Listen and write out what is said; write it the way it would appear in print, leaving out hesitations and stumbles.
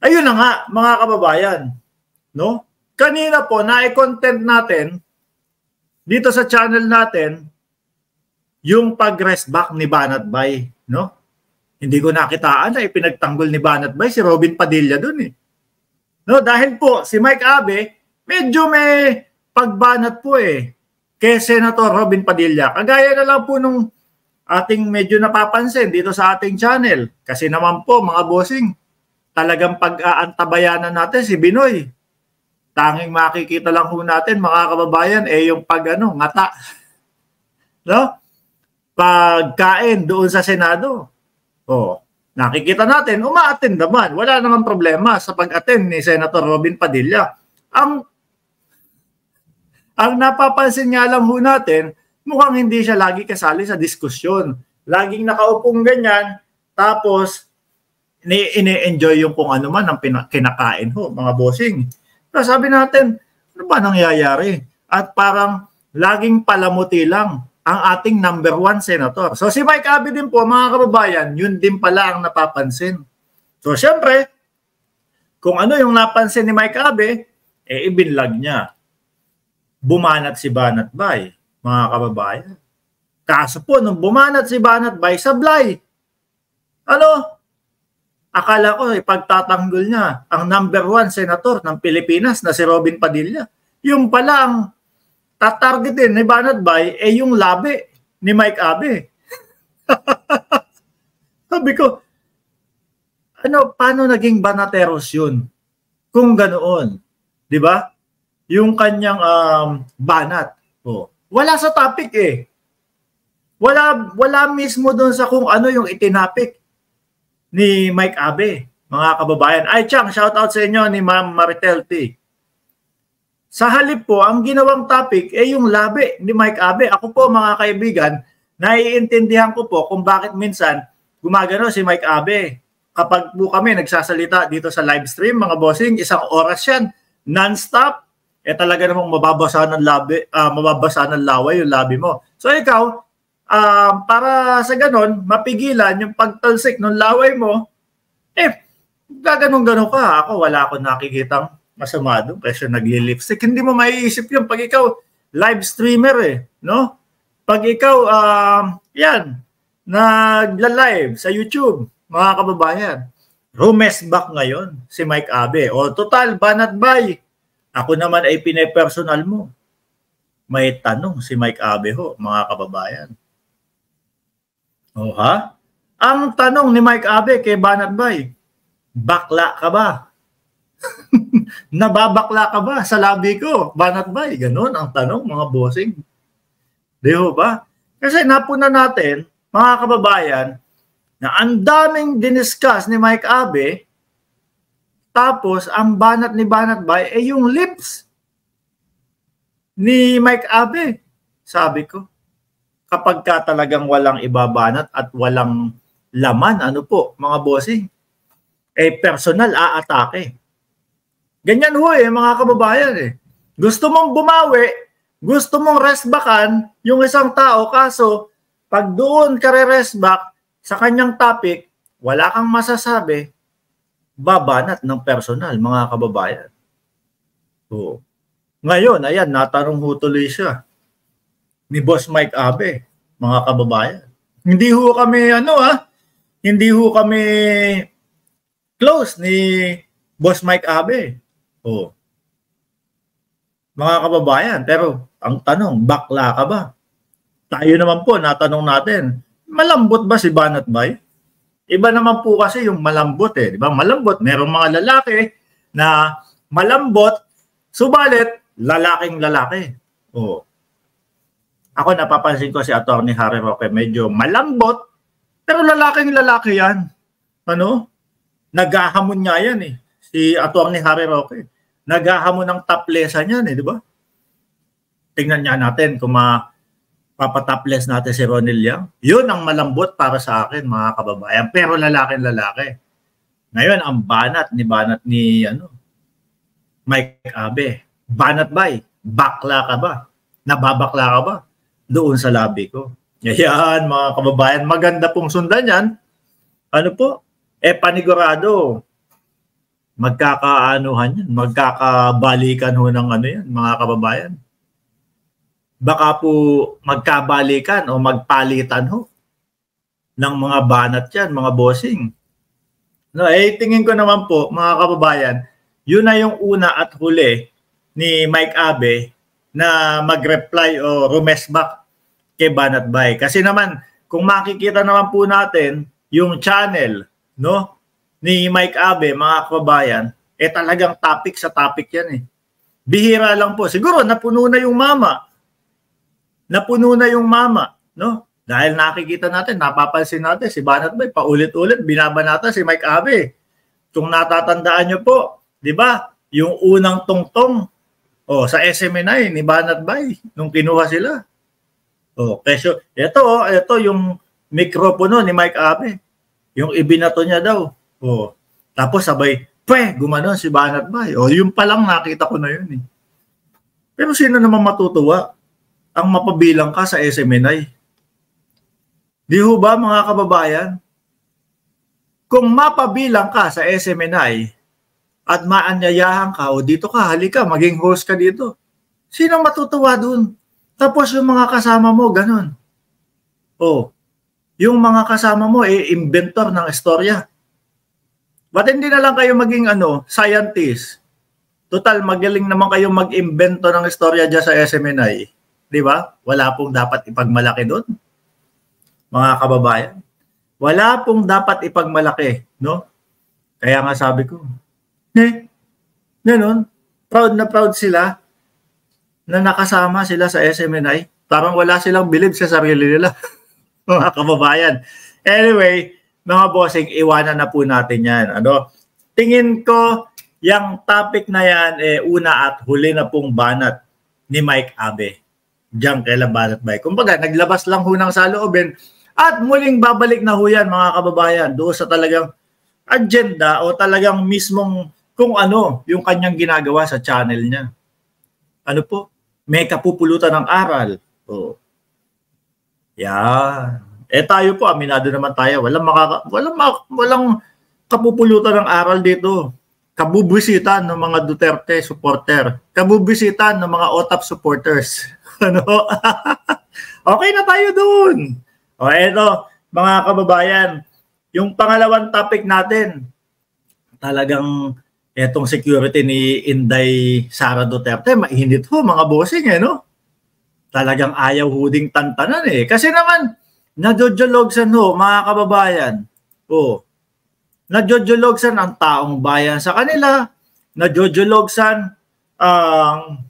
Ayun na nga, mga kababayan, no? Kanina po, na-content natin dito sa channel natin yung pag-rest back ni Banat Bay, no? Hindi ko nakitaan na ipinagtanggol ni Banat Bay si Robin Padilla dun eh. No, dahil po si Mike Abe medyo may pagbanat po eh kay Senator Robin Padilla. Kagaya na lang po nung ating medyo napapansin dito sa ating channel. Kasi naman po mga bossing, talagang pag-aantabayanan natin si Binoy. Tanging makikita lang po natin mga kababayan yung ngata. No? Pagkain doon sa Senado. Nakikita natin, uma-attend naman. Wala namang problema sa pag-attend ni Senator Robin Padilla. Ang napapansin nga lang ho natin, mukhang hindi siya lagi kasali sa diskusyon. Laging nakaupong ganyan, tapos ini-enjoy yung kung ano man ang kinakain ho, mga bossing. Pero sabi natin, ano ba nangyayari? At parang laging palamuti lang ang ating number 1 senator. So si Mike Abe din po, mga kababayan, yun din pala ang napapansin. So syempre, kung ano yung napansin ni Mike Abe, ibinlag niya. Bumanat si Banat Bay, mga kababayan. Kaso po, nung bumanat si Banat Bay, sablay. Akala ko ipagtatanggol niya ang number 1 senator ng Pilipinas na si Robin Padilla. Yung pala ang tatargetin ni Banat Bay yung labi ni Mike Abe. Sabi ko, paano naging banateros yun? Kung ganoon, di ba? Yung kanyang banat. Wala sa topic eh. Wala mismo doon sa kung ano yung itinapik ni Mike Abe, mga kababayan. Ay, Chang, shout out sa inyo ni Ma'am Maritel T. Sa halip po, ang ginawang topic yung labi ni Mike Abe. Ako po, mga kaibigan, naiintindihan ko po kung bakit minsan gumagano si Mike Abe. Kapag po kami nagsasalita dito sa live stream, mga bossing, 1 oras yan, non-stop, talaga namang mababasa ng laway yung labi mo. So ikaw, para sa ganon, mapigilan yung pagtalsik ng laway mo, gaganong-ganon ka. Ako, wala akong nakikitang masama doon kasi nagli-lipstick. Hindi mo maiisip yun pag ikaw live streamer no? Pag ikaw, nagla-live sa YouTube, mga kababayan, rumesback ngayon si Mike Abe. Total, Banat Bay, ako naman ay pine-personal mo. May tanong si Mike Abe ho, mga kababayan. Ang tanong ni Mike Abe kay Banat Bay, bakla ka ba? Nababakla ka ba sa labi ko, Banat Bay? Ganon ang tanong, mga bossing. Di ba? Kasi napuna natin, mga kababayan, na ang daming diniscuss ni Mike Abe, tapos ang banat ni Banat Bay yung lips ni Mike Abe. Sabi ko, kapag ka talagang walang ibabanat at walang laman, mga bossing, personal aatake. Ganyan ho mga kababayan Gusto mong bumawi, gusto mong restbackan yung isang tao, kaso pag doon ka re-restback sa kanyang topic, wala kang masasabi, babanat ng personal, mga kababayan. Ngayon, ayan, natanong ho tuloy siya ni Boss Mike Abe, mga kababayan. Hindi ho kami, hindi ho kami close ni Boss Mike Abe. Mga kababayan, pero ang tanong, bakla ka ba? Tayo naman po, natanong natin, malambot ba si Banat Bay? Iba naman po kasi yung malambot di ba? Malambot, merong mga lalaki na malambot, subalit lalaking lalaki. Ako napapansin ko si Atty. Harry Roque, medyo malambot, pero lalaking lalaki yan. Naghahamon nga yan si Atty. Harry Roque. Naghahamon ng toplessa niyan di ba? Tingnan niya natin kung papatopless natin si Ronel Yang. Yun ang malambot para sa akin, mga kababayan. Pero lalaki. Ngayon, ang banat ni Mike Abe. Banat Bay, bakla ka ba? Nababakla ka ba? Doon sa labi ko. Ayan, mga kababayan, maganda pong sundan yan. Panigurado. magkakaanuhan yan, magkakabalikan ho ng ano yan, mga kababayan. Baka po magkabalikan o magpalitan ho ng mga banat yan, mga bossing. No, tingin ko naman po, mga kababayan, yun na yung una at huli ni Mike Abe na mag-reply o rumesback kay Banat Bay. Kasi naman, kung makikita naman po natin yung channel, no, ni Mike Abe, mga kababayan, talagang topic sa topic yan eh. Bihira lang po. Siguro napuno na yung mama. Napuno na yung mama, no? Dahil nakikita natin, napapansin natin si Banat Bay paulit-ulit binabanata si Mike Abe. Kung natatandaan niyo po, 'di ba? Yung unang tungtong sa SMNI ni Banat Bay nung kinuha sila. Kesyo, ito yung mikropono ni Mike Abe. Yung ibinato niya daw. Tapos sabay, gumanon si Banat Bay. Yung pa lang nakita ko na yun eh. Pero sino naman matutuwa ang mapabilang ka sa SMNI? Di ho ba, mga kababayan? Kung mapabilang ka sa SMNI at maanyayahan ka, dito ka, halika, maging host ka dito. Sino matutuwa dun? Tapos yung mga kasama mo, ganun. Yung mga kasama mo, inventor ng istorya. Ba't hindi na lang kayo maging scientist? Total, magaling naman kayo mag-invento ng istorya dyan sa SMNI. Di ba? Wala pong dapat ipagmalaki doon. Mga kababayan. Wala pong dapat ipagmalaki. No? Kaya nga sabi ko, ganun, proud na proud sila na nakasama sila sa SMNI. Parang wala silang bilib sa sarili nila. Mga kababayan. Anyway, mga bossing, iwanan na po natin yan. Tingin ko, yung topic na yan, una at huli na pong banat ni Mike Abe. Diyan kay Banat Bay. Kumbaga, naglabas lang ho ng saloobin at muling babalik na ho yan, mga kababayan, doon sa talagang agenda o talagang mismong kung ano yung kanyang ginagawa sa channel niya. Ano po? May kapupulutan ng aral. Yan. Tayo po, aminado naman tayo. Walang kapupulutan ng aral dito. Kabubisitan ng mga Duterte supporter. Kabubisitan ng mga OTAP supporters. Okay na tayo dun. Eto, mga kababayan, yung pangalawang topic natin, talagang etong security ni Inday Sara Duterte, mainit ho, mga bossing, no? Talagang ayaw huding tantanan eh. Kasi naman, nadjojologsan ho, mga kababayan. Nadjojologsan ang taong bayan sa kanila, nadjojologsan ang